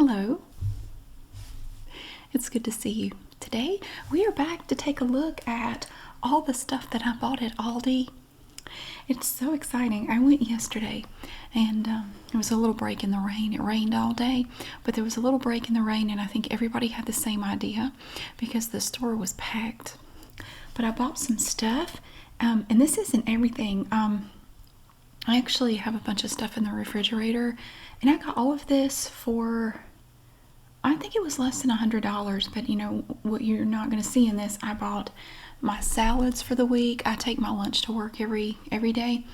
Hello. It's good to see you. Today we are back to take a look at all the stuff that I bought at Aldi. It's so exciting. I went yesterday and there was a little break in the rain. It rained all day, but there was a little break in the rain, and I think everybody had the same idea because the store was packed. But I bought some stuff, and this isn't everything. I actually have a bunch of stuff in the refrigerator, and I got all of this for, I think it was less than $100, but you know what you're not going to see in this. I bought my salads for the week. I take my lunch to work every day.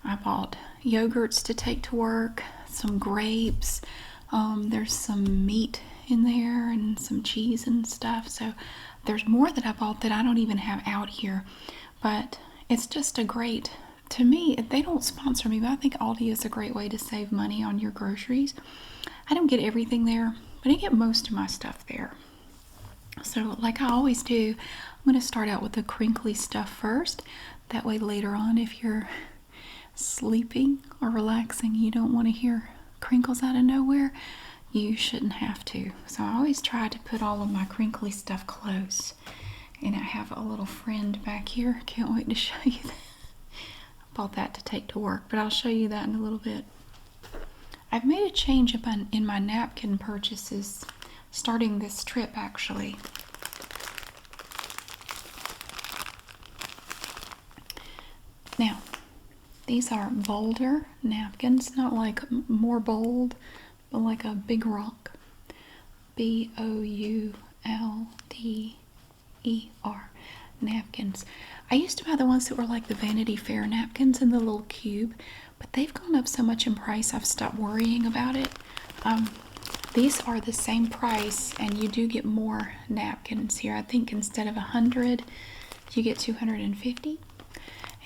I bought yogurts to take to work, some grapes. There's some meat in there and some cheese and stuff. So there's more that I bought that I don't even have out here. But it's just a great, to me, they don't sponsor me, but I think Aldi is a great way to save money on your groceries. I don't get everything there, but I get most of my stuff there. So like I always do, I'm going to start out with the crinkly stuff first. That way later on, if you're sleeping or relaxing, you don't want to hear crinkles out of nowhere, you shouldn't have to. So I always try to put all of my crinkly stuff close. And I have a little friend back here. Can't wait to show you that. I bought that to take to work, but I'll show you that in a little bit. I've made a change in my napkin purchases starting this trip, actually. Now, these are bolder napkins, not like more bold, but like a big rock. B-O-U-L-D-E-R napkins. I used to buy the ones that were like the Vanity Fair napkins in the little cube, but they've gone up so much in price I've stopped worrying about it. These are the same price, and you do get more napkins here. I think instead of 100, you get 250.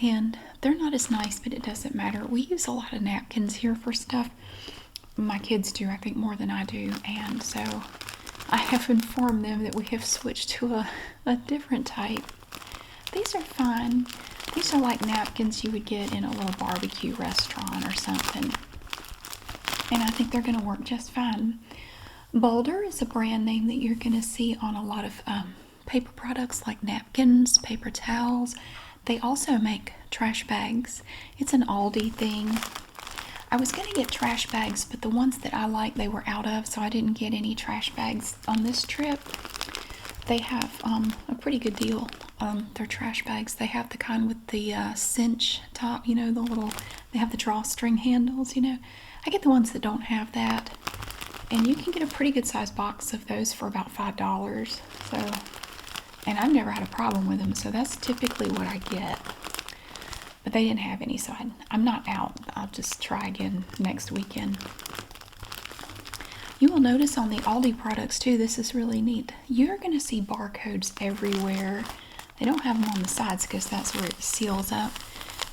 And they're not as nice, but it doesn't matter. We use a lot of napkins here for stuff. My kids do, I think, more than I do. And so I have informed them that we have switched to a different type. These are fine. These are like napkins you would get in a little barbecue restaurant or something. And I think they're going to work just fine. Boulder is a brand name that you're going to see on a lot of paper products like napkins, paper towels. They also make trash bags. It's an Aldi thing. I was going to get trash bags, but the ones that I like, they were out of, so I didn't get any trash bags on this trip. They have a pretty good deal. They're trash bags. They have the kind with the cinch top, you know, they have the drawstring handles, you know. I get the ones that don't have that. And you can get a pretty good sized box of those for about $5. So, and I've never had a problem with them, so that's typically what I get. But they didn't have any, so I'm not out. I'll just try again next weekend. You will notice on the Aldi products too, this is really neat. You're going to see barcodes everywhere. They don't have them on the sides because that's where it seals up.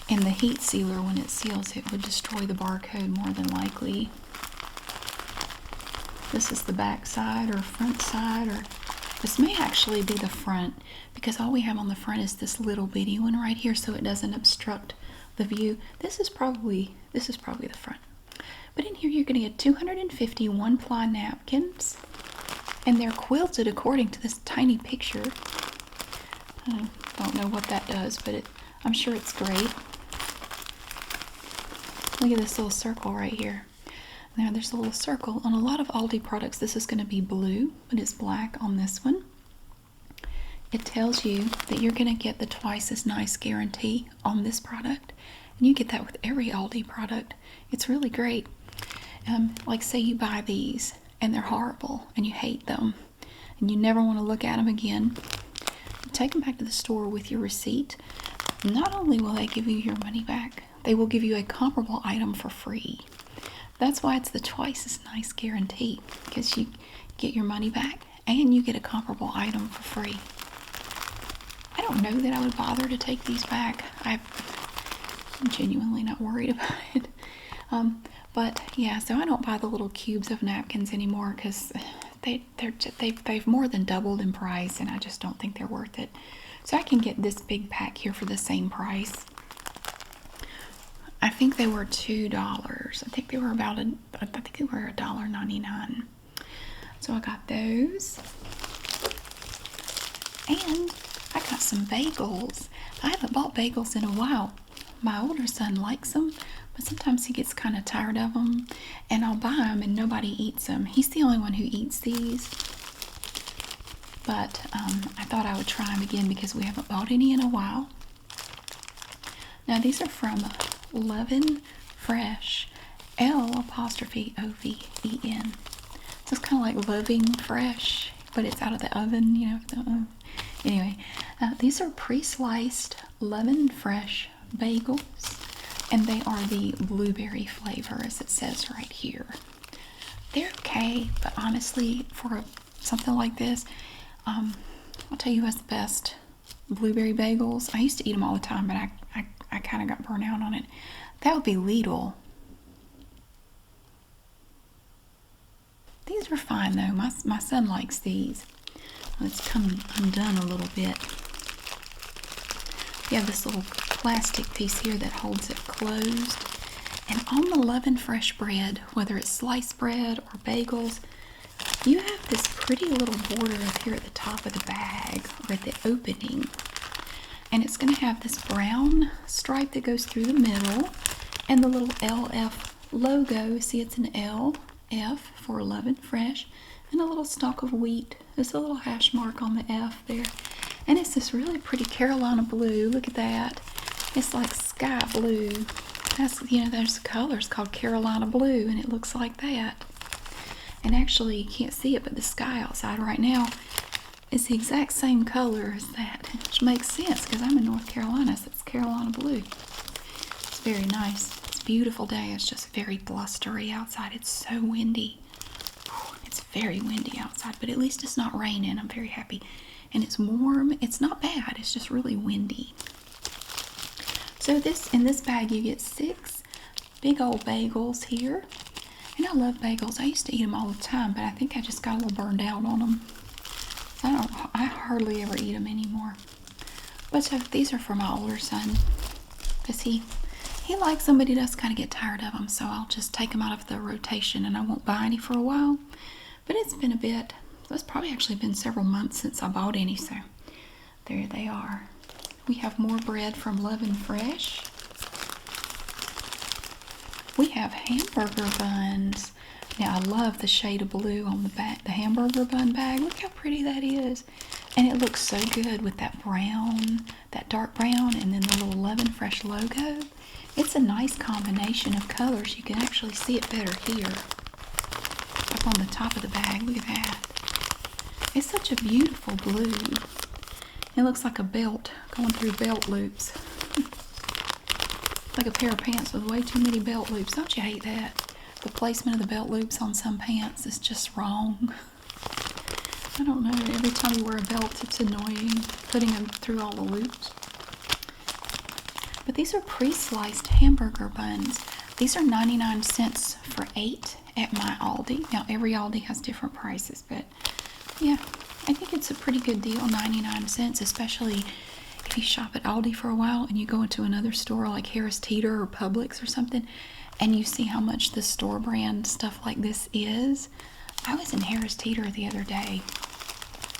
And the heat sealer, when it seals, it would destroy the barcode more than likely. This is the back side or front side, or this may actually be the front, because all we have on the front is this little bitty one right here, so it doesn't obstruct the view. This is probably the front. But in here you're going to get 250 one-ply napkins, and they're quilted according to this tiny picture. I don't know what that does, but I'm sure it's great. Look at this little circle right here. Now there's a little circle. On a lot of Aldi products, this is going to be blue, but it's black on this one. It tells you that you're going to get the twice as nice guarantee on this product. And you get that with every Aldi product. It's really great. Like say you buy these and they're horrible and you hate them and you never want to look at them again. You take them back to the store with your receipt. Not only will they give you your money back, they will give you a comparable item for free. That's why it's the twice as nice guarantee, because you get your money back and you get a comparable item for free. I don't know that I would bother to take these back. I'm genuinely not worried about it. But yeah, so I don't buy the little cubes of napkins anymore because they've more than doubled in price, and I just don't think they're worth it. So I can get this big pack here for the same price. I think they were $2. I think they were about I think they were $1.99. So I got those. And I got some bagels. I haven't bought bagels in a while. My older son likes them, but sometimes he gets kind of tired of them. And I'll buy them and nobody eats them. He's the only one who eats these. But I thought I would try them again because we haven't bought any in a while. Now these are from Lovin' Fresh. L''OVEN. So it's kind of like Loving Fresh, but it's out of the oven, you know. Anyway, these are pre-sliced Lovin' Fresh bagels, and they are the blueberry flavor, as it says right here. They're okay, but honestly, for something like this, I'll tell you what's the best. Blueberry bagels. I used to eat them all the time, but I kind of got burnt out on it. That would be Lidl. These are fine though. My son likes these. Let's come undone a little bit. You have this little plastic piece here that holds it closed. And on the Lovin' Fresh bread, whether it's sliced bread or bagels, you have this pretty little border up here at the top of the bag or at the opening. And it's going to have this brown stripe that goes through the middle and the little LF logo. See, it's an L, F for Lovin' Fresh, and a little stalk of wheat. There's a little hash mark on the F there. And it's this really pretty Carolina blue. Look at that. It's like sky blue. That's, you know, there's colors called Carolina blue, and it looks like that. And actually, you can't see it, but the sky outside right now is the exact same color as that, which makes sense because I'm in North Carolina, so it's Carolina blue. It's very nice. It's a beautiful day. It's just very blustery outside. It's so windy. It's very windy outside, but at least it's not raining. I'm very happy. And it's warm. It's not bad. It's just really windy. So in this bag you get 6 big old bagels here. And I love bagels. I used to eat them all the time, but I think I just got a little burned out on them. I hardly ever eat them anymore. But so these are for my older son, because he likes them, but he does kind of get tired of them. So I'll just take them out of the rotation, and I won't buy any for a while. But it's been a bit. It's probably actually been several months since I bought any. So there they are. We have more bread from Lovin' Fresh. We have hamburger buns. Now I love the shade of blue on the back, the hamburger bun bag. Look how pretty that is. And it looks so good with that brown, that dark brown, and then the little Lovin' Fresh logo. It's a nice combination of colors. You can actually see it better here. Up on the top of the bag, look at that. It's such a beautiful blue. It looks like a belt going through belt loops. Like a pair of pants with way too many belt loops. Don't you hate that? The placement of the belt loops on some pants is just wrong. I don't know. Every time you wear a belt, it's annoying putting them through all the loops. But these are pre-sliced hamburger buns. These are 99 cents for 8 at my Aldi. Now, every Aldi has different prices, but yeah, I think it's a pretty good deal, 99 cents, especially if you shop at Aldi for a while and you go into another store like Harris Teeter or Publix or something, and you see how much the store brand stuff like this is. I was in Harris Teeter the other day,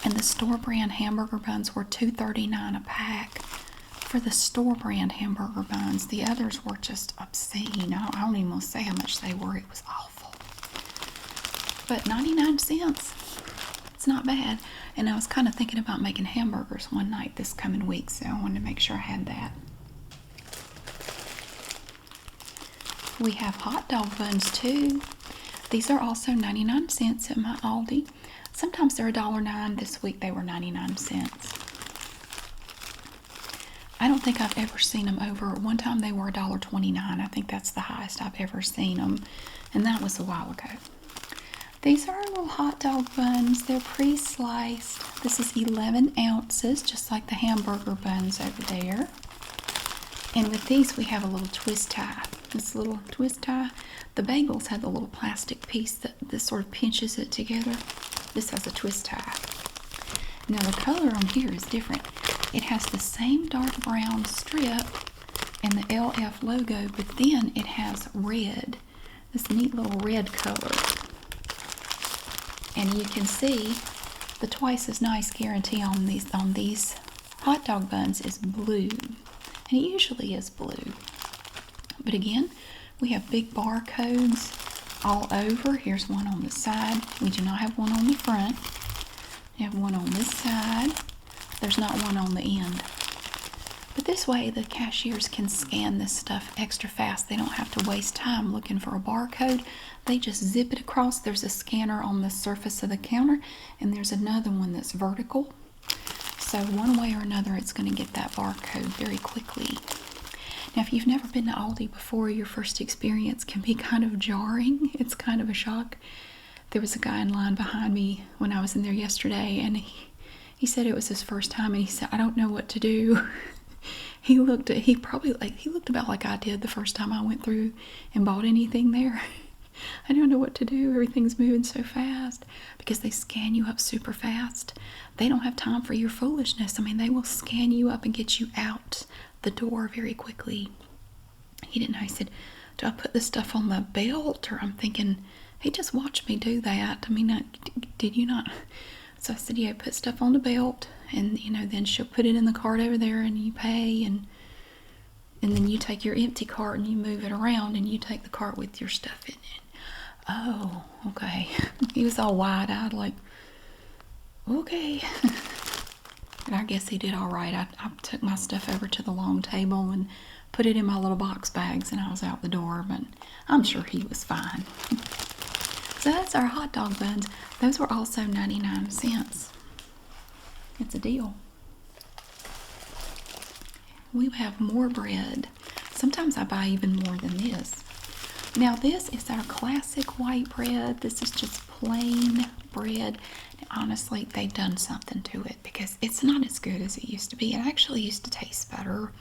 and the store brand hamburger buns were $2.39 a pack for the store brand hamburger buns. The others were just obscene. I don't even want to say how much they were. It was awful. But 99 cents. It's not bad. And I was kind of thinking about making hamburgers one night this coming week, so I wanted to make sure I had that. We have hot dog buns too. These are also 99 cents at my Aldi. Sometimes they're $1.09. This week they were 99 cents. I don't think I've ever seen them over. One time they were $1.29. I think that's the highest I've ever seen them, and that was a while ago. These are little hot dog buns. They're pre-sliced. This is 11 ounces, just like the hamburger buns over there. And with these, we have a little twist tie. This little twist tie. The bagels have the little plastic piece that sort of pinches it together. This has a twist tie. Now the color on here is different. It has the same dark brown strip and the LF logo, but then it has red. This neat little red color. And you can see the twice as nice guarantee on these hot dog buns is blue. And it usually is blue. But again, we have big barcodes all over. Here's one on the side. We do not have one on the front. We have one on this side. There's not one on the end. But this way the cashiers can scan this stuff extra fast. They don't have to waste time looking for a barcode. They just zip it across. There's a scanner on the surface of the counter, and there's another one that's vertical. So one way or another, it's going to get that barcode very quickly. Now, if you've never been to Aldi before, your first experience can be kind of jarring. It's kind of a shock. There was a guy in line behind me when I was in there yesterday, and he said it was his first time, and he said, "I don't know what to do." He looked about like I did the first time I went through and bought anything there. I don't know what to do. Everything's moving so fast because they scan you up super fast. They don't have time for your foolishness. I mean, they will scan you up and get you out the door very quickly. He didn't know. He said, "Do I put this stuff on the belt?" Or I'm thinking, "Hey, just watch me do that." I mean, did you not? So I said, "Yeah, put stuff on the belt, and then she'll put it in the cart over there, and you pay, and then you take your empty cart and you move it around, and you take the cart with your stuff in it." Oh, okay. He was all wide-eyed, like, okay. But I guess he did all right. I took my stuff over to the long table and put it in my little box bags, and I was out the door, but I'm sure he was fine. So that's our hot dog buns. Those were also 99 cents. It's a deal. We have more bread. Sometimes I buy even more than this. Now this is our classic white bread. This is just plain bread. And honestly, they've done something to it because it's not as good as it used to be. It actually used to taste better.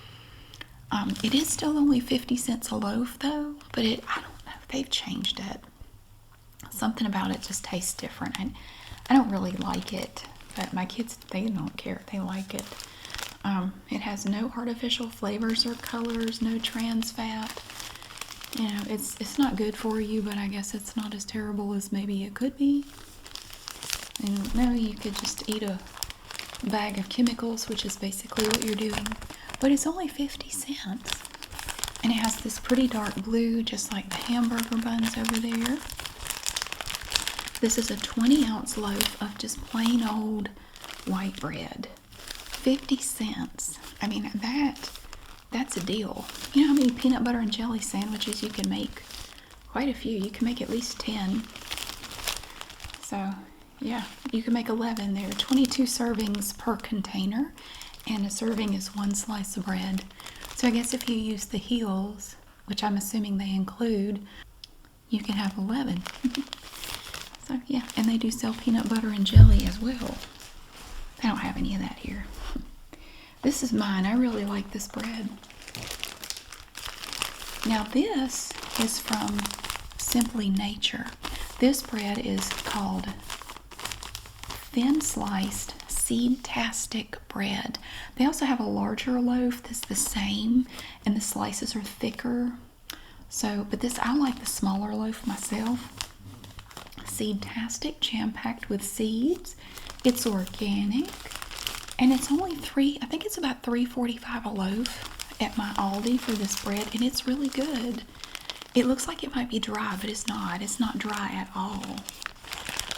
It is still only 50 cents a loaf though, but I don't know, they've changed it. Something about it just tastes different, and I don't really like it, but my kids, they don't care. They like it. It has no artificial flavors or colors, no trans fat. It's not good for you, but I guess it's not as terrible as maybe it could be. And no, you could just eat a bag of chemicals, which is basically what you're doing. But it's only 50 cents. And it has this pretty dark blue, just like the hamburger buns over there. This is a 20-ounce loaf of just plain old white bread. 50 cents. I mean, that's a deal. You know how many peanut butter and jelly sandwiches you can make? Quite a few. You can make at least 10. So, yeah, you can make 11. There are 22 servings per container, and a serving is one slice of bread. So I guess if you use the heels, which I'm assuming they include, you can have 11. So, yeah, and they do sell peanut butter and jelly as well. They don't have any of that here. This is mine. I really like this bread. Now this is from Simply Nature. This bread is called thin sliced seed-tastic bread. They also have a larger loaf that's the same, and the slices are thicker. So, but I like the smaller loaf myself. Seed-tastic, jam-packed with seeds. It's organic, and it's only I think it's about $3.45 a loaf at my Aldi for this bread, and it's really good. It looks like it might be dry, but it's not. It's not dry at all.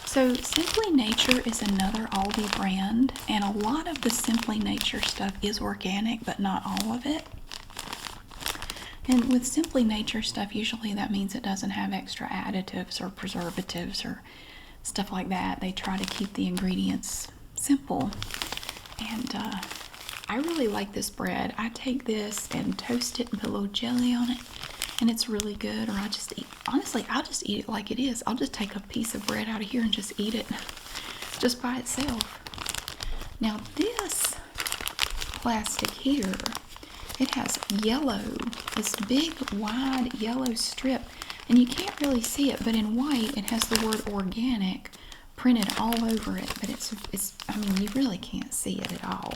So Simply Nature is another Aldi brand, and a lot of the Simply Nature stuff is organic, but not all of it. And with Simply Nature stuff, usually that means it doesn't have extra additives or preservatives or stuff like that. They try to keep the ingredients simple. And I really like this bread. I take this and toast it and put a little jelly on it, and it's really good. Or I'll just eat it like it is. I'll just take a piece of bread out of here and just eat it just by itself. Now this plastic here, it has this big wide yellow strip, and you can't really see it, but in white it has the word organic printed all over it, but I mean, you really can't see it at all.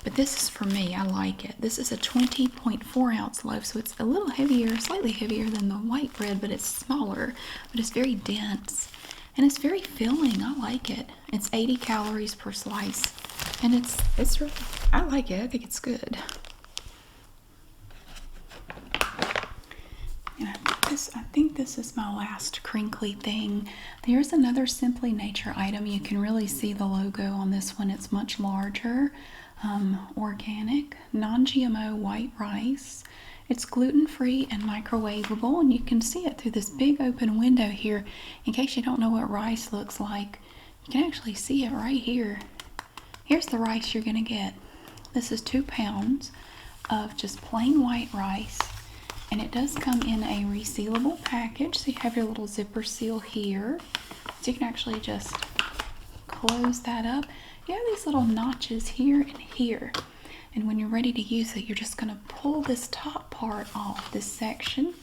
But this is for me. I like it. This is a 20.4 ounce loaf, so it's a little heavier, slightly heavier than the white bread, but it's smaller, but it's very dense, and it's very filling. I like it. It's 80 calories per slice, and it's really, I like it. I think it's good. And I think this is my last crinkly thing. There's another Simply Nature item. You can really see the logo on this one. It's much larger. Organic, non-GMO white rice. It's gluten-free and microwavable, and you can see it through this big open window here. In case you don't know what rice looks like, you can actually see it right here. Here's the rice you're going to get. This is 2 pounds of just plain white rice, and it does come in a resealable package. So you have your little zipper seal here, so you can actually just close that up. You have these little notches here and here, and when you're ready to use it, you're just going to pull this top part off, this section,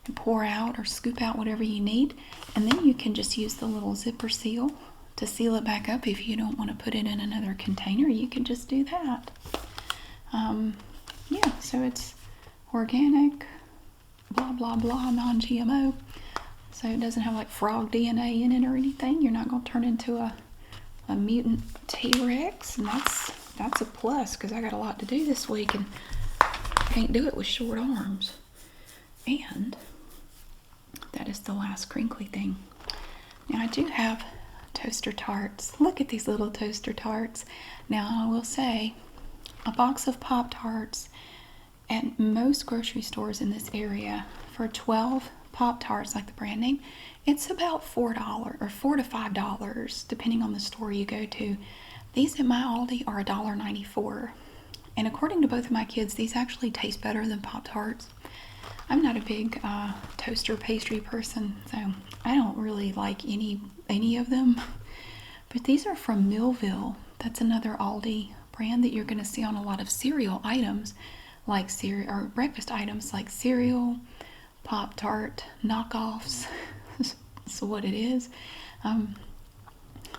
and pour out or scoop out whatever you need, and then you can just use the little zipper seal to seal it back up. If you don't want to put it in another container, you can just do that. Yeah, so it's organic, blah blah blah, non-GMO, so it doesn't have like frog DNA in it or anything. You're not going to turn into a mutant T-Rex, and that's a plus, because I got a lot to do this week and can't do it with short arms. And that is the last crinkly thing. Now I do have toaster tarts. Look at these little toaster tarts. Now I will say, a box of Pop-Tarts at most grocery stores in this area, for 12 Pop-Tarts, like the brand name, it's about $4 or $4 to $5, depending on the store you go to. These at my Aldi are $1.94, and according to both of my kids, these actually taste better than Pop-Tarts. I'm not a big toaster pastry person, so I don't really like any of them. But these are from Millville. That's another Aldi brand that you're going to see on a lot of cereal items, like cereal or breakfast items like cereal, Pop-Tart knockoffs. That's what it is.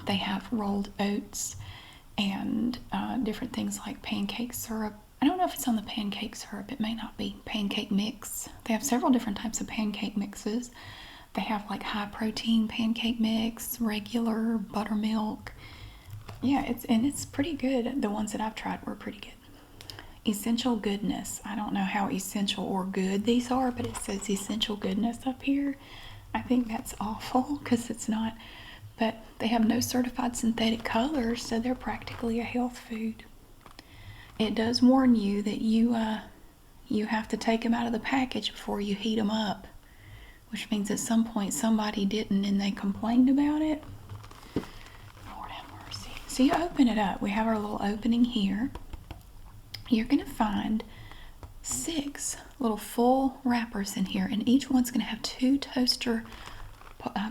They have rolled oats and different things like pancake syrup. I don't know if it's on the pancake syrup. It may not be. Pancake mix. They have several different types of pancake mixes. They have like high protein pancake mix, regular, buttermilk. Yeah, it's pretty good. The ones that I've tried were pretty good. Essential Goodness. I don't know how essential or good these are, but it says Essential Goodness up here. I think that's awful because it's not, but they have no certified synthetic colors, so they're practically a health food. It does warn you that you have to take them out of the package before you heat them up, which means at some point somebody didn't and they complained about it. Lord have mercy. So you open it up. We have our little opening here. You're going to find 6 little full wrappers in here, and each one's going to have 2 toaster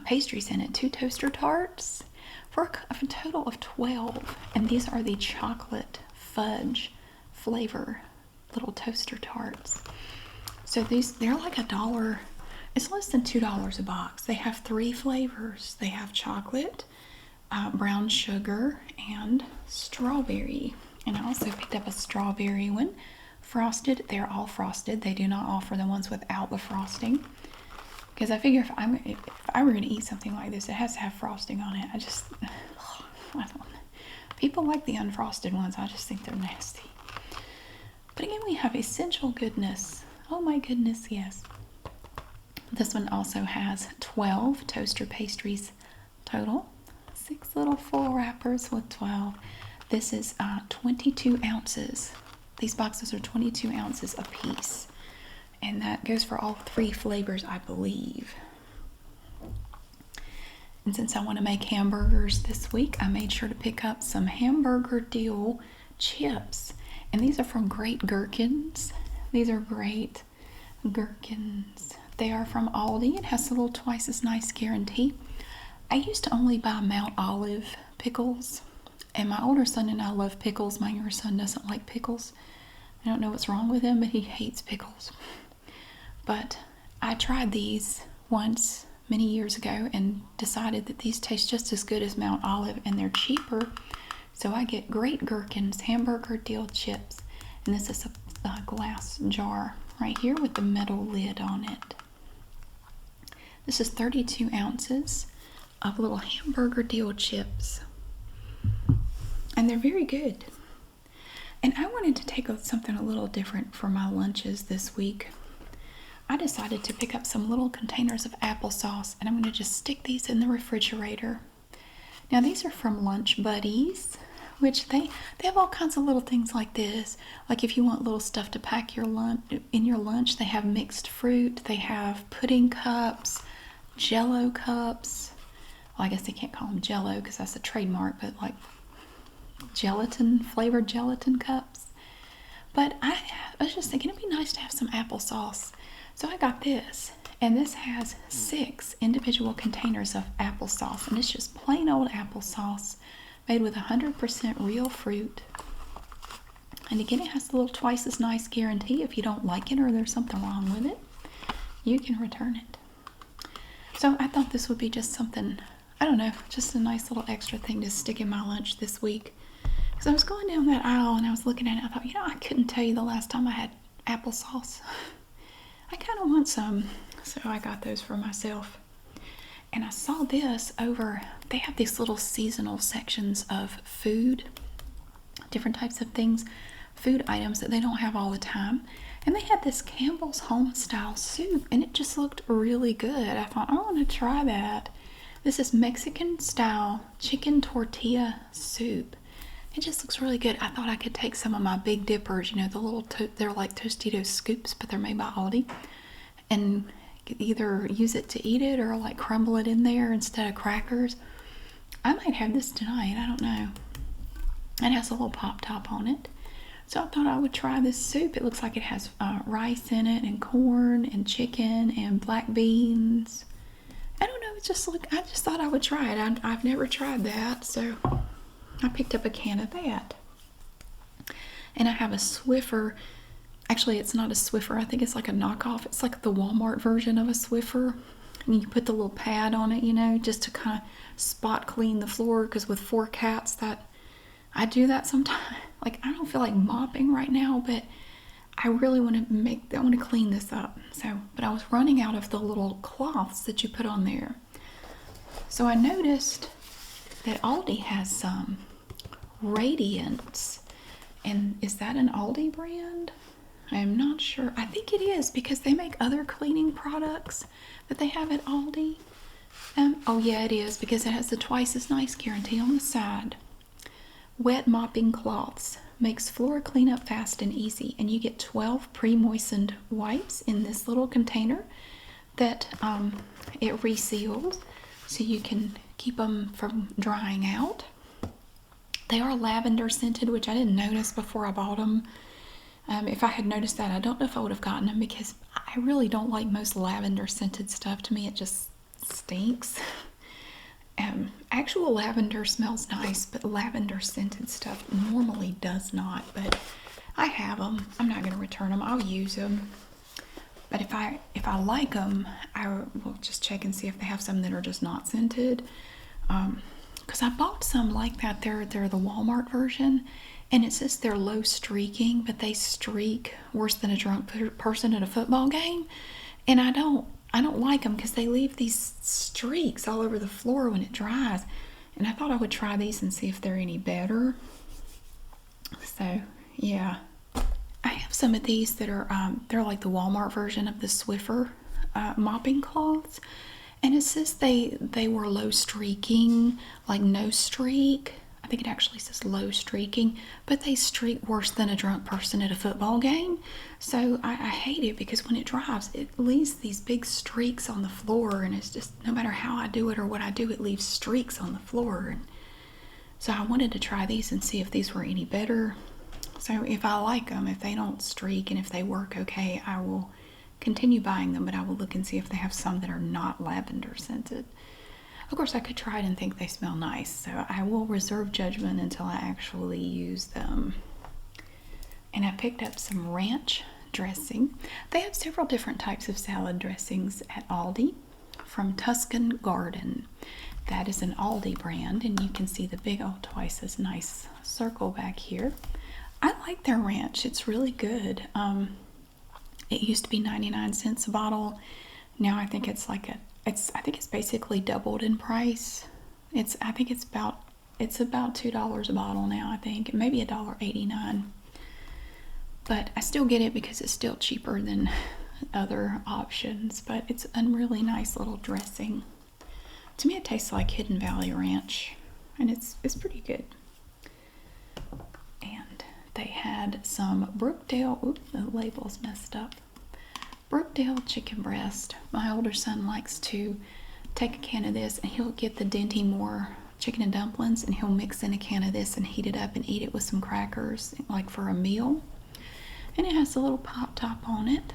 pastries in it, 2 toaster tarts, for a total of 12. And these are the chocolate fudge flavor little toaster tarts. So they're like $1. It's less than $2 a box. They have 3 flavors. They have chocolate, brown sugar, and strawberry. And I also picked up a strawberry one. Frosted. They're all frosted. They do not offer the ones without the frosting, because I figure if I were going to eat something like this, it has to have frosting on it. I don't know. People like the unfrosted ones. I just think they're nasty. But again, we have Essential Goodness. Oh my goodness, yes. This one also has 12 toaster pastries total. 6 little full wrappers with 12. This is 22 ounces. These boxes are 22 ounces a piece. And that goes for all 3 flavors, I believe. And since I want to make hamburgers this week, I made sure to pick up some hamburger deal chips. And these are from Great Gherkins. These are great gherkins. They are from Aldi. It has a little twice as nice guarantee. I used to only buy Mount Olive pickles. And my older son and I love pickles. My younger son doesn't like pickles. I don't know what's wrong with him, but he hates pickles. But I tried these once many years ago and decided that these taste just as good as Mount Olive, and they're cheaper. So I get Great Gherkins hamburger deal chips. And this is a glass jar right here with the metal lid on it. This is 32 ounces of little hamburger deal chips. And they're very good. And I wanted to take something a little different for my lunches this week. I decided to pick up some little containers of applesauce, and I'm going to just stick these in the refrigerator. Now these are from Lunch Buddies, which they have all kinds of little things like this. Like if you want little stuff to pack your in your lunch, they have mixed fruit, they have pudding cups, Jello cups. Well, I guess they can't call them Jello because that's a trademark, but like flavored gelatin cups. But I was just thinking it'd be nice to have some applesauce. So I got this, and this has 6 individual containers of applesauce, and it's just plain old applesauce made with 100% real fruit. And again, it has a little twice as nice guarantee. If you don't like it or there's something wrong with it, you can return it. So I thought this would be just something, I don't know, just a nice little extra thing to stick in my lunch this week. Because I was going down that aisle and I was looking at it, I thought, I couldn't tell you the last time I had applesauce. I kind of want some, so I got those for myself. And I saw this over, they have these little seasonal sections of food, different types of things, food items that they don't have all the time. And they had this Campbell's Home Style soup, and it just looked really good. I thought, I want to try that. This is Mexican style chicken tortilla soup. It just looks really good. I thought I could take some of my Big Dippers, the little, they're like Tostitos scoops, but they're made by Aldi, and either use it to eat it or like crumble it in there instead of crackers. I might have this tonight, I don't know. It has a little pop top on it. So I thought I would try this soup. It looks like it has rice in it and corn and chicken and black beans. I don't know, I just thought I would try it. I've never tried that, so I picked up a can of that. And I have a Swiffer. Actually, it's not a Swiffer. I think it's like a knockoff. It's like the Walmart version of a Swiffer. And you put the little pad on it, just to kind of spot clean the floor. Because with 4 cats, I do that sometimes. Like, I don't feel like mopping right now, but I really want to clean this up. But I was running out of the little cloths that you put on there. So I noticed that Aldi has some Radiance. And is that an Aldi brand? I'm not sure. I think it is because they make other cleaning products that they have at Aldi. Oh yeah, it is because it has the twice as nice guarantee on the side. Wet mopping cloths makes floor cleanup fast and easy, and you get 12 pre-moistened wipes in this little container that it reseals so you can keep them from drying out. They are lavender scented, which I didn't notice before I bought them. If I had noticed that, I don't know if I would have gotten them because I really don't like most lavender scented stuff. To me, it just stinks. Actual lavender smells nice, but lavender scented stuff normally does not. But I have them. I'm not going to return them. I'll use them. But if I like them, I will just check and see if they have some that are just not scented. Because I bought some like that. They're the Walmart version, and it says they're low streaking, but they streak worse than a drunk person at a football game. And I don't like them because they leave these streaks all over the floor when it dries. And I thought I would try these and see if they're any better. So yeah, I have some of these that are they're like the Walmart version of the Swiffer mopping cloths. And it says they were low streaking, like no streak. I think it actually says low streaking, but they streak worse than a drunk person at a football game. So I hate it because when it dries, it leaves these big streaks on the floor, and it's just, no matter how I do it or what I do, it leaves streaks on the floor. And so I wanted to try these and see if these were any better. So if I like them, if they don't streak and if they work okay, I will continue buying them, but I will look and see if they have some that are not lavender scented. Of course, I could try it and think they smell nice, so I will reserve judgment until I actually use them. And I picked up some ranch dressing. They have several different types of salad dressings at Aldi from Tuscan Garden. That is an Aldi brand, and you can see the big old twice as nice circle back here. I like their ranch. It's really good. It used to be 99 cents a bottle. Now I think it's like I think it's basically doubled in price. I think it's about $2 a bottle now, I think. Maybe $1.89. But I still get it because it's still cheaper than other options. But it's a really nice little dressing. To me, it tastes like Hidden Valley Ranch, and it's pretty good. And they had some Brookdale. Oops, the label's messed up. Brookdale chicken breast. My older son likes to take a can of this, and he'll get the Dinty Moore chicken and dumplings, and he'll mix in a can of this and heat it up and eat it with some crackers, like for a meal. And it has a little pop top on it.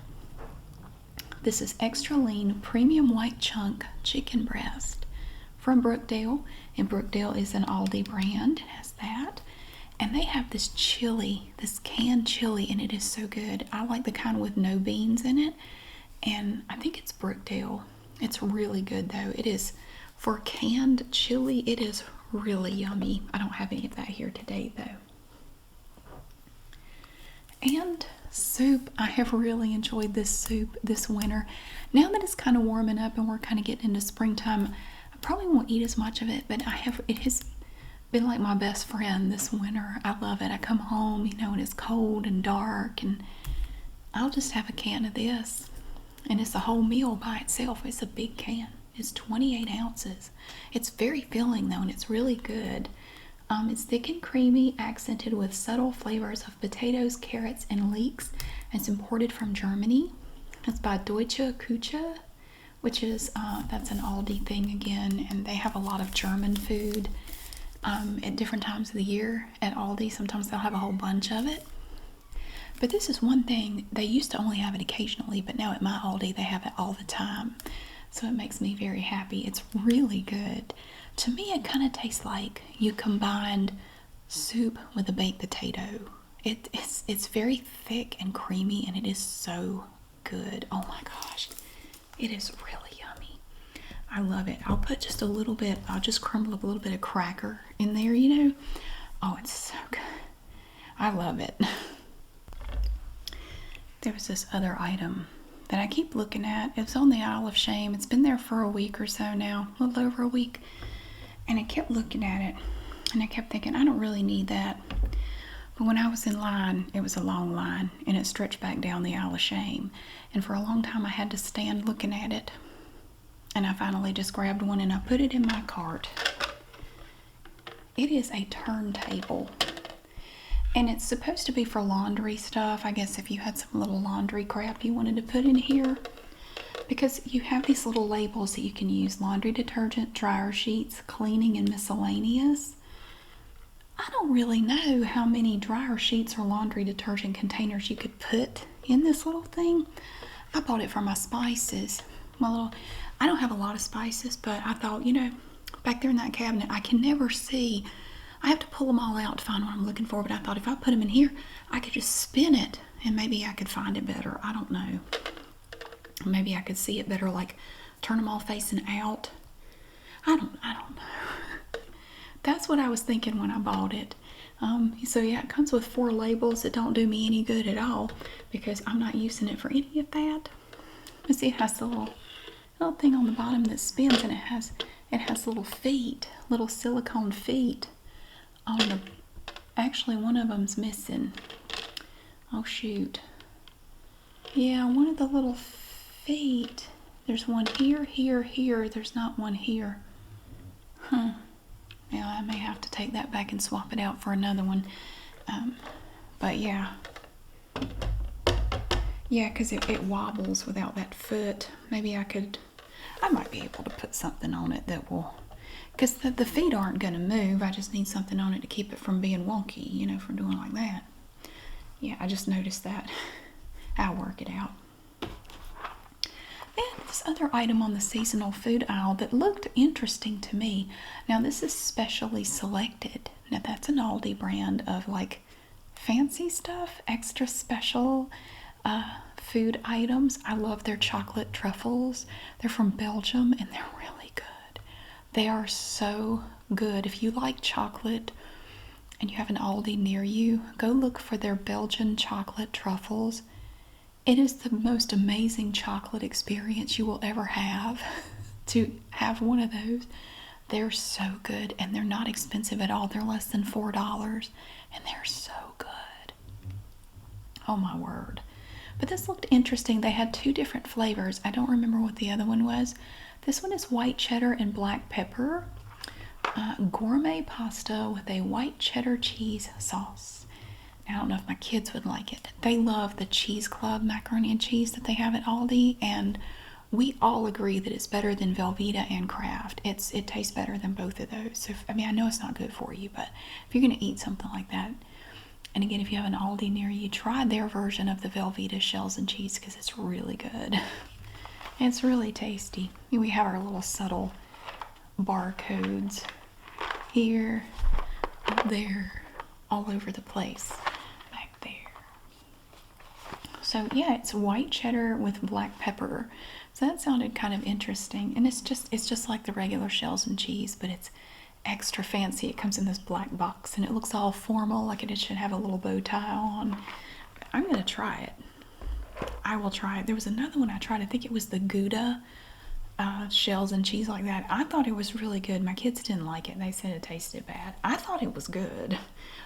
This is extra lean premium white chunk chicken breast from Brookdale, and Brookdale is an Aldi brand. It has that. And they have this chili, this canned chili, and it is so good. I like the kind with no beans in it, and I think it's Brookdale. It's really good though. It is, for canned chili, it is really yummy. I don't have any of that here today though. And soup. I have really enjoyed this soup this winter. Now that it's kind of warming up and we're kind of getting into springtime, I probably won't eat as much of it, but it has been like my best friend this winter. I love it. I come home, and it's cold and dark, and I'll just have a can of this. And it's a whole meal by itself. It's a big can. It's 28 ounces. It's very filling though, and it's really good. It's thick and creamy, accented with subtle flavors of potatoes, carrots, and leeks. It's imported from Germany. It's by Deutsche Küche, which is, that's an Aldi thing again, and they have a lot of German food at different times of the year at Aldi. Sometimes they'll have a whole bunch of it. But this is one thing, they used to only have it occasionally, but now at my Aldi they have it all the time. So it makes me very happy. It's really good. To me, it kind of tastes like you combined soup with a baked potato. It's very thick and creamy, and it is so good. Oh my gosh, it is really yummy. I love it. I'll put just a little bit, I'll just crumble up a little bit of cracker in there, Oh, it's so good. I love it. There was this other item that I keep looking at. It's on the Isle of Shame. It's been there for a week or so now, a little over a week. And I kept looking at it, and I kept thinking, I don't really need that. But when I was in line, it was a long line, and it stretched back down the Isle of Shame. And for a long time, I had to stand looking at it. And I finally just grabbed one, and I put it in my cart. It is a turntable. And it's supposed to be for laundry stuff. I guess if you had some little laundry crap you wanted to put in here. Because you have these little labels that you can use. Laundry detergent, dryer sheets, cleaning, and miscellaneous. I don't really know how many dryer sheets or laundry detergent containers you could put in this little thing. I bought it for my spices. I don't have a lot of spices, but I thought, back there in that cabinet, I can never see. I have to pull them all out to find what I'm looking for, but I thought if I put them in here, I could just spin it, and maybe I could find it better. I don't know. Maybe I could see it better, like turn them all facing out. I don't know. That's what I was thinking when I bought it. So yeah, it comes with 4 labels that don't do me any good at all because I'm not using it for any of that. But see, it has the little thing on the bottom that spins, and it has little feet, little silicone feet on the. Actually, one of them's missing. Oh shoot. Yeah, one of the little feet. There's one here, here, here. There's not one here. Yeah, I may have to take that back and swap it out for another one. But yeah. Yeah, because it wobbles without that foot. Maybe I might be able to put something on it that will, because the feet aren't going to move. I just need something on it to keep it from being wonky, from doing like that. Yeah, I just noticed that. I'll work it out. And this other item on the seasonal food aisle that looked interesting to me. Now this is specially selected. Now that's an Aldi brand of like fancy stuff, extra special food items. I love their chocolate truffles. They're from Belgium and they're really good. They are so good. If you like chocolate and you have an Aldi near you, go look for their Belgian chocolate truffles. It is the most amazing chocolate experience you will ever have. to have one of those. They're so good, and they're not expensive at all. They're less than $4, and they're so good. Oh my word. But this looked interesting. They had 2 different flavors. I don't remember what the other one was. This one is white cheddar and black pepper. Gourmet pasta with a white cheddar cheese sauce. Now, I don't know if my kids would like it. They love the Cheese Club macaroni and cheese that they have at Aldi, and we all agree that it's better than Velveeta and Kraft. It tastes better than both of those. So, I mean, I know it's not good for you, but if you're going to eat something like that, and again, if you have an Aldi near you, try their version of the Velveeta shells and cheese because it's really good. It's really tasty. We have our little subtle barcodes here, up there, all over the place, back there. So yeah, it's white cheddar with black pepper. So that sounded kind of interesting. And it's just like the regular shells and cheese, but it's extra fancy. It comes in this black box and it looks all formal, like it should have a little bow tie on. I'm gonna try it. I will try it. There was another one I tried. I think it was the Gouda shells and cheese like that. I thought it was really good. My kids didn't like it. They said it tasted bad. I thought it was good,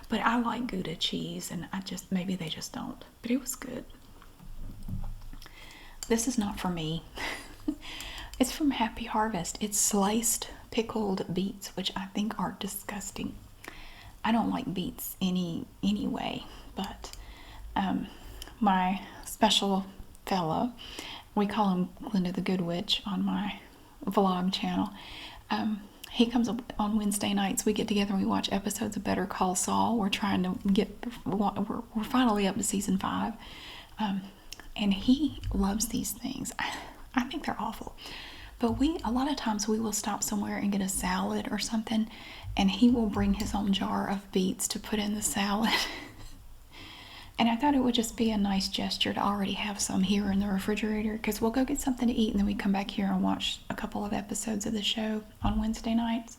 but I like Gouda cheese, and maybe they just don't. But it was good. This is not for me. It's from Happy Harvest. It's sliced pickled beets, which I think are disgusting. I don't like beets anyway, but my special fella, we call him Glinda the Good Witch on my vlog channel. He comes up on Wednesday nights. We get together and we watch episodes of Better Call Saul. We're finally up to season 5. And he loves these things. I think they're awful. But a lot of times we will stop somewhere and get a salad or something, and he will bring his own jar of beets to put in the salad. And I thought it would just be a nice gesture to already have some here in the refrigerator, because we'll go get something to eat and then we come back here and watch a couple of episodes of the show on Wednesday nights.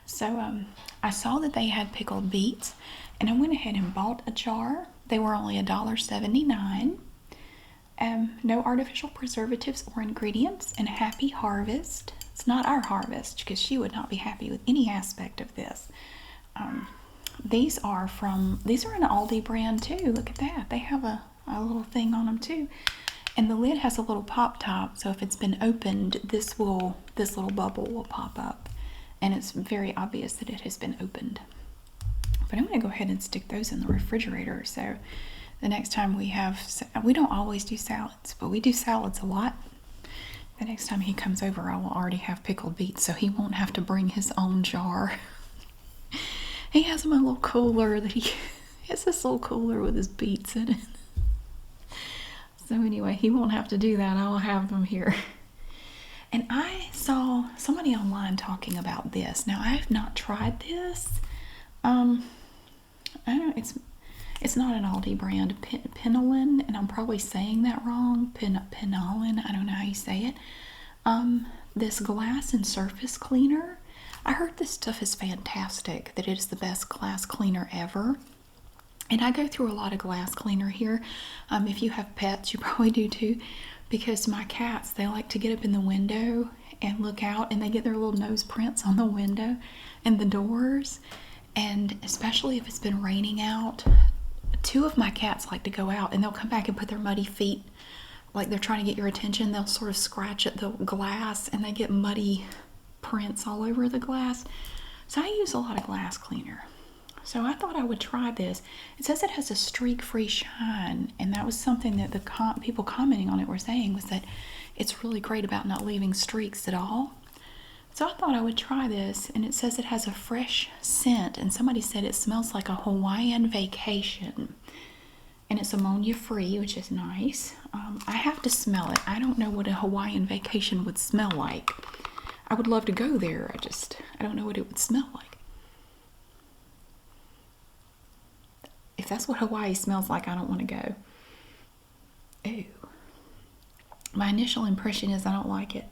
So I saw that they had pickled beets, and I went ahead and bought a jar. They were only $1.79. No artificial preservatives or ingredients, and Happy Harvest. It's not our harvest, because she would not be happy with any aspect of this. These are an Aldi brand too. Look at that. They have a little thing on them too. And the lid has a little pop top, so if it's been opened, this little bubble will pop up. And it's very obvious that it has been opened. But I'm going to go ahead and stick those in the refrigerator. So the next time we don't always do salads, but we do salads a lot. The next time he comes over, I will already have pickled beets, so he won't have to bring his own jar. He has them in a little cooler he has this little cooler with his beets in it. So anyway, he won't have to do that. I'll have them here. And I saw somebody online talking about this. Now, I have not tried this. I don't know, it's not an Aldi brand. Pialen, and I'm probably saying that wrong. Pialen, I don't know how you say it. This glass and surface cleaner. I heard this stuff is fantastic, that it is the best glass cleaner ever. And I go through a lot of glass cleaner here. If you have pets, you probably do too. Because my cats, they like to get up in the window and look out, and they get their little nose prints on the window and the doors. And especially if it's been raining out, 2 of my cats like to go out and they'll come back and put their muddy feet, like they're trying to get your attention. They'll sort of scratch at the glass and they get muddy prints all over the glass. So I use a lot of glass cleaner. So I thought I would try this. It says it has a streak-free shine, and that was something that the people commenting on it were saying, was that it's really great about not leaving streaks at all. So I thought I would try this, and it says it has a fresh scent, and somebody said it smells like a Hawaiian vacation. And it's ammonia-free, which is nice. I have to smell it. I don't know what a Hawaiian vacation would smell like. I would love to go there. I don't know what it would smell like. If that's what Hawaii smells like, I don't want to go. Ew. My initial impression is I don't like it.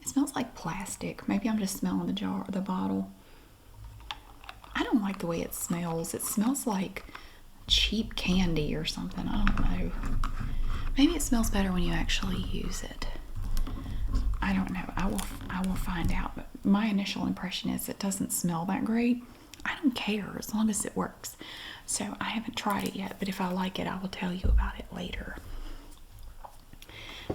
It smells like plastic. Maybe I'm just smelling the bottle. I don't like the way it smells. It smells like cheap candy or something. I don't know. Maybe it smells better when you actually use it. I don't know. I will find out. But my initial impression is it doesn't smell that great. I don't care as long as it works. So I haven't tried it yet, but if I like it, I will tell you about it later.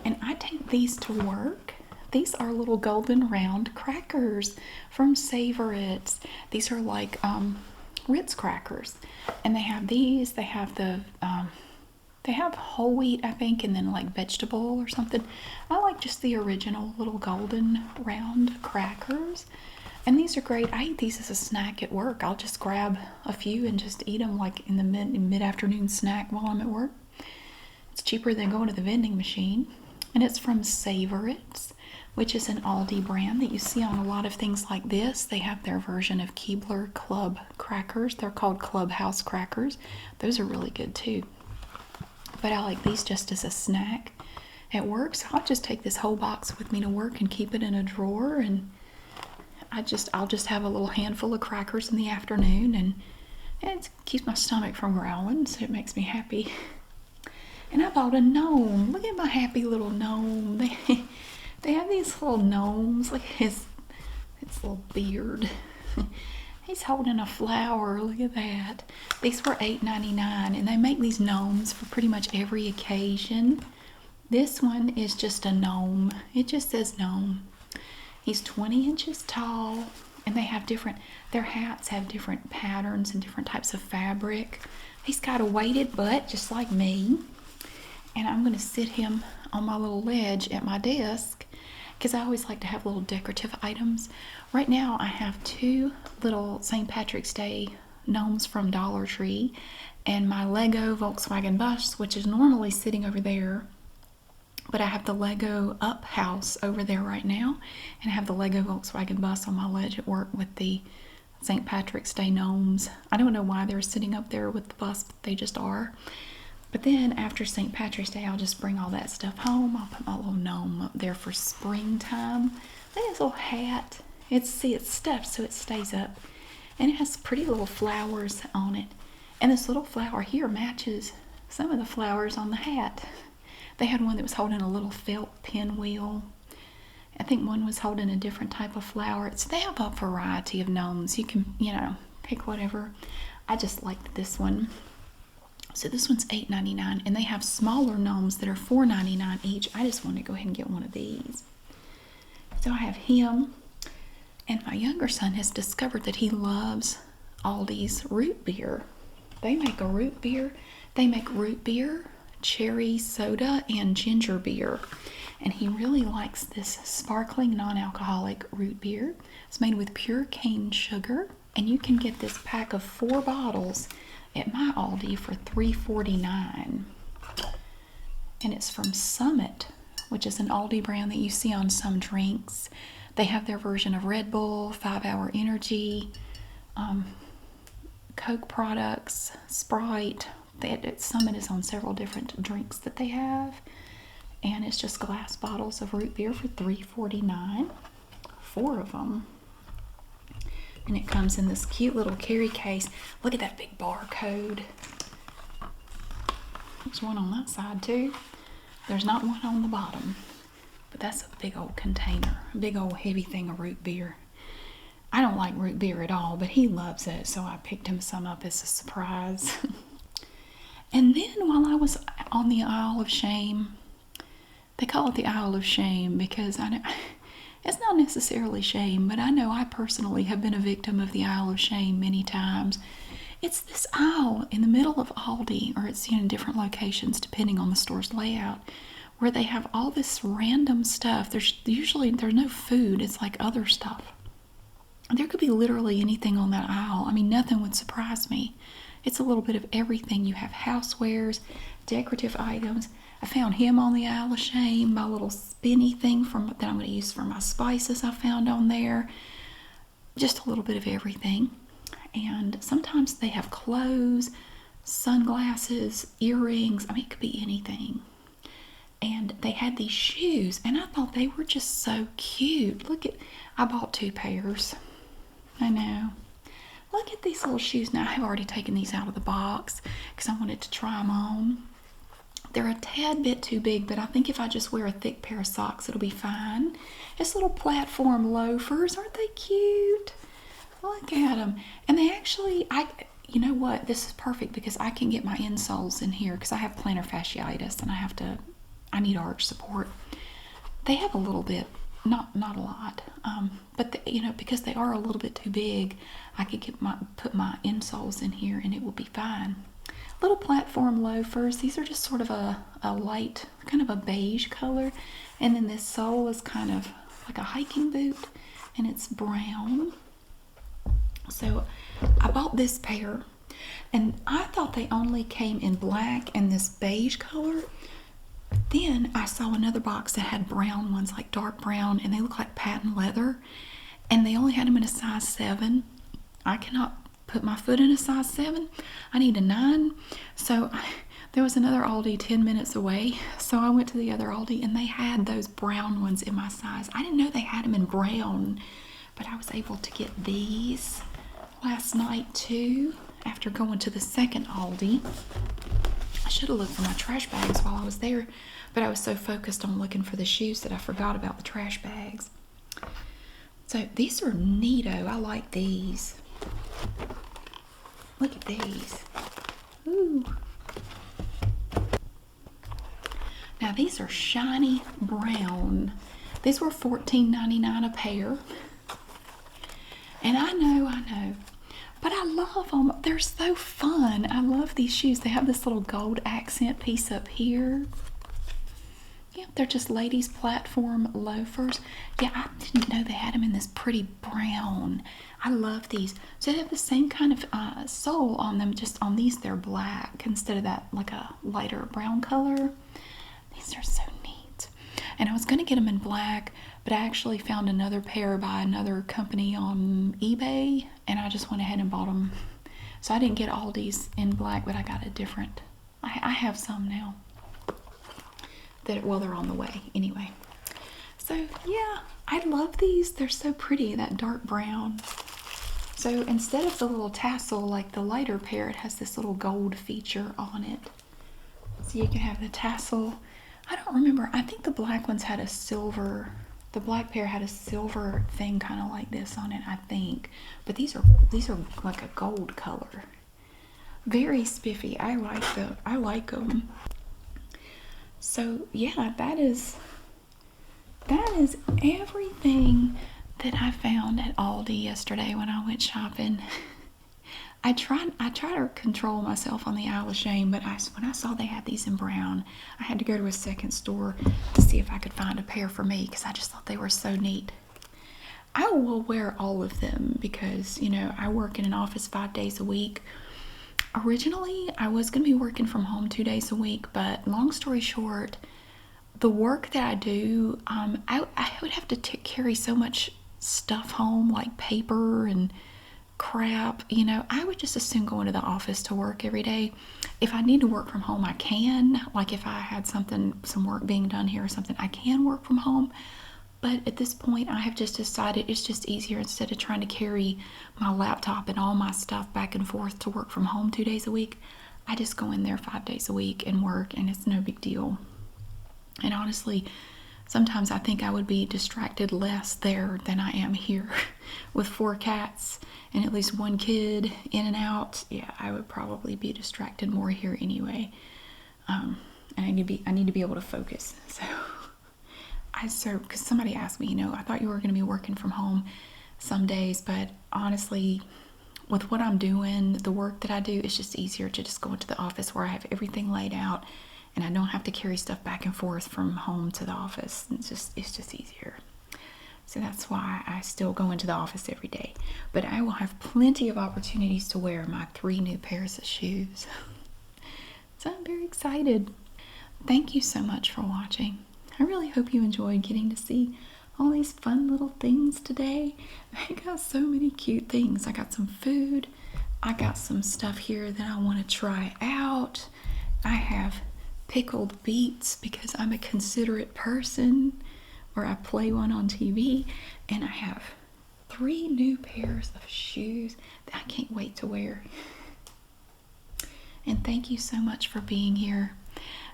And I take these to work. These are little golden round crackers from Savor It. These are like Ritz crackers, and they have these. They have they have whole wheat, I think, and then like vegetable or something. I like just the original little golden round crackers, and these are great. I eat these as a snack at work. I'll just grab a few and just eat them like in the mid-afternoon snack while I'm at work. It's cheaper than going to the vending machine, and it's from Savor It, which is an Aldi brand that you see on a lot of things like this. They have their version of Keebler Club crackers. They're called Clubhouse crackers. Those are really good too. But I like these just as a snack at work, so I'll just take this whole box with me to work and keep it in a drawer, and I'll just have a little handful of crackers in the afternoon, and it keeps my stomach from growling, so it makes me happy. And I bought a gnome. Look at my happy little gnome. They have these little gnomes, like his little beard. He's holding a flower. Look at that. These were $8.99, and they make these gnomes for pretty much every occasion. This one is just a gnome. It just says gnome. He's 20 inches tall, and they have their hats have different patterns and different types of fabric. He's got a weighted butt, just like me. And I'm going to sit him on my little ledge at my desk, because I always like to have little decorative items. Right now I have two little St. Patrick's Day gnomes from Dollar Tree, and my Lego Volkswagen bus, which is normally sitting over there, but I have the Lego Up house over there right now, and I have the Lego Volkswagen bus on my ledge at work with the St. Patrick's Day gnomes. I don't know why they're sitting up there with the bus, but they just are. But then after St. Patrick's Day, I'll just bring all that stuff home. I'll put my little gnome up there for springtime. Look at his little hat. It's stuffed so it stays up. And it has pretty little flowers on it. And this little flower here matches some of the flowers on the hat. They had one that was holding a little felt pinwheel. I think one was holding a different type of flower. They have a variety of gnomes. You can, pick whatever. I just liked this one. So this one's $8.99, and they have smaller gnomes that are $4.99 each. I just want to go ahead and get one of these. So I have him, and my younger son has discovered that he loves Aldi's root beer. They make a root beer. They make root beer, cherry soda, and ginger beer. And he really likes this sparkling non-alcoholic root beer. It's made with pure cane sugar, and you can get this pack of 4 bottles at my Aldi for $3.49. And it's from Summit, which is an Aldi brand that you see on some drinks. They have their version of Red Bull, 5-Hour Energy, Coke products, Sprite. Summit is on several different drinks that they have. And it's just glass bottles of root beer for $3.49. 4 of them. And it comes in this cute little carry case. Look at that big barcode. There's one on that side too. There's not one on the bottom. But that's a big old container. A big old heavy thing of root beer. I don't like root beer at all, but he loves it. So I picked him some up as a surprise. And then while I was on the Isle of Shame, they call it the Isle of Shame because it's not necessarily shame, but I know I personally have been a victim of the Isle of Shame many times. It's this aisle in the middle of Aldi, or it's in different locations depending on the store's layout, where they have all this random stuff. There's no food, it's like other stuff. There could be literally anything on that aisle. I mean, nothing would surprise me. It's a little bit of everything. You have housewares, decorative items. I found him on the Isle of Shame, my little spinny thing that I'm going to use for my spices I found on there. Just a little bit of everything. And sometimes they have clothes, sunglasses, earrings. I mean, it could be anything. And they had these shoes, and I thought they were just so cute. I bought 2 pairs. I know. Look at these little shoes. Now, I have already taken these out of the box because I wanted to try them on. They're a tad bit too big, but I think if I just wear a thick pair of socks, it'll be fine. It's little platform loafers. Aren't they cute? Look at them. And they actually, you know what? This is perfect because I can get my insoles in here because I have plantar fasciitis and I need arch support. They have a little bit, not a lot, but because they are a little bit too big, I could put my insoles in here and it will be fine. Little platform loafers. These are just sort of a light, kind of a beige color, and then this sole is kind of like a hiking boot, and it's brown. So I bought this pair, and I thought they only came in black and this beige color. Then I saw another box that had brown ones, like dark brown, and they look like patent leather, and they only had them in a size 7. I cannot put my foot in a size 7. I need a 9. So there was another Aldi 10 minutes away, so I went to the other Aldi and they had those brown ones in my size. I didn't know they had them in brown, but I was able to get these last night too after going to the second Aldi. I should have looked for my trash bags while I was there, but I was so focused on looking for the shoes that I forgot about the trash bags. So these are neato. I like these. Look at these. Ooh. Now these are shiny brown. These were $14.99 a pair. And I know. But I love them. They're so fun. I love these shoes. They have this little gold accent piece up here. Yeah, they're just ladies' platform loafers. Yeah, I didn't know they had them in this pretty brown. I love these. So they have the same kind of sole on them, just on these they're black instead of that like a lighter brown color. These are so neat. And I was going to get them in black, but I actually found another pair by another company on eBay, and I just went ahead and bought them. So I didn't get Aldi's in black, but I got a different. I have some now. Well, they're on the way anyway. So yeah, I love these. They're so pretty, that dark brown. So instead of the little tassel like the lighter pair, it has this little gold feature on it. So you can have the tassel. I don't remember. I think the black ones had a silver. The black pair had a silver thing kind of like this on it, I think. But these are like a gold color. Very spiffy. I like them. So yeah, that is everything that I found at Aldi yesterday when I went shopping. I try to control myself on the aisle of shame, but when I saw they had these in brown, I had to go to a second store to see if I could find a pair for me because I just thought they were so neat. I will wear all of them because, I work in an office 5 days a week. Originally, I was going to be working from home 2 days a week, but long story short, the work that I do, I would have to carry so much stuff home, like paper and crap. I would just as soon go into the office to work every day. If I need to work from home, I can. Like if I had some work being done here or something, I can work from home. But at this point, I have just decided it's just easier instead of trying to carry my laptop and all my stuff back and forth to work from home 2 days a week. I just go in there 5 days a week and work, and it's no big deal. And honestly, sometimes I think I would be distracted less there than I am here. With 4 cats and at least 1 kid in and out, yeah, I would probably be distracted more here anyway. And I need to be able to focus. So because somebody asked me, I thought you were going to be working from home some days, but honestly, with what I'm doing, the work that I do, it's just easier to just go into the office where I have everything laid out and I don't have to carry stuff back and forth from home to the office. It's just easier. So that's why I still go into the office every day. But I will have plenty of opportunities to wear my 3 new pairs of shoes. So I'm very excited. Thank you so much for watching. I really hope you enjoyed getting to see all these fun little things today. I got so many cute things. I got some food. I got some stuff here that I want to try out. I have pickled beets because I'm a considerate person, or I play one on TV. And I have 3 new pairs of shoes that I can't wait to wear. And thank you so much for being here.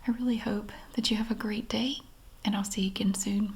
I really hope that you have a great day, and I'll see you again soon.